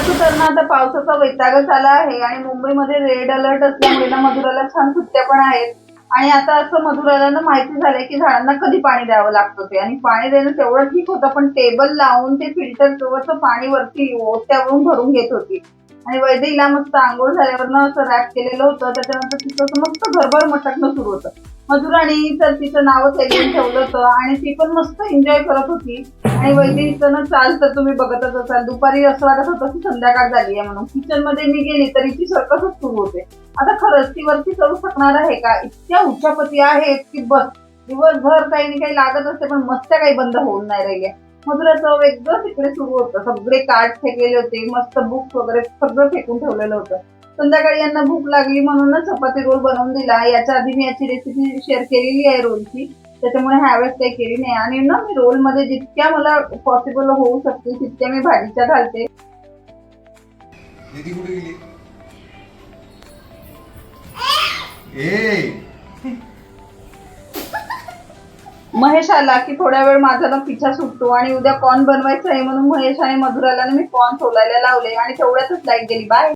तसं तर ना आता पावसाचा वैतागच आला आहे आणि मुंबईमध्ये रेड अलर्ट असल्यामुळे ना मधुराला छान सुट्ट्या पण आहेत. आणि आता असं मधुराला ना माहिती झालंय की झाडांना कधी पाणी द्यावं लागतं ते, आणि पाणी देणं तेवढं ठीक होतं, पण टेबल लावून ते फिल्टरचं पाणी वरती ओट्यावरून भरून घेत होती. आणि वैदेहीला मस्त अंघोळ झाल्यावर ना असं रॅप केलेलं होतं, त्याच्यानंतर तिचं असं मस्त भरभर मटकणं सुरू होतं. मधुराणी तर तिचं नावच ऐकून ठेवलं होतं आणि ती पण मस्त एन्जॉय करत होती. आणि वैदेहीचं ना चाल तर तुम्ही बघतच असाल, दुपारी असं वाटत होतं की संध्याकाळ झाली आहे म्हणून. किचन मध्ये मी गेली तरी ती सर्कसच सुरू होते. आता खरंच ती वरती चढू शकणार आहे का? इतक्या उच्चापती आहेत की बस, दिवसभर काही ना काही लागत असते, पण मस्त्या काही बंद होऊन नाही राहिल्या. मधुराचं वेगळं तिकडे सुरू होतं, सगळे कार्ड फेकलेले होते, मस्त बुक्स वगैरे सगळं फेकून ठेवलेलं होतं. संध्याकाळी यांना भूक लागली म्हणून ना चपाती रोल बनवून दिला. याच्या आधी मी याची रेसिपी शेअर केलेली आहे रोलची, त्याच्यामुळे ह्यावेळेस काही केली नाही. आणि ना मी रोल मध्ये जितक्या मला पॉसिबल होऊ शकते तितक्या मी भाजीच्या घालते. दीदी कुठे गेली? ए महेश आला की थोड्या वेळ माझा ना पिछा सुटतो आणि उद्या कॉर्न बनवायचं आहे म्हणून महेश आणि मधुराला ना मी कॉर्न सोलायला लावले आणि तेवढ्यातच लाईट गेली. बाय.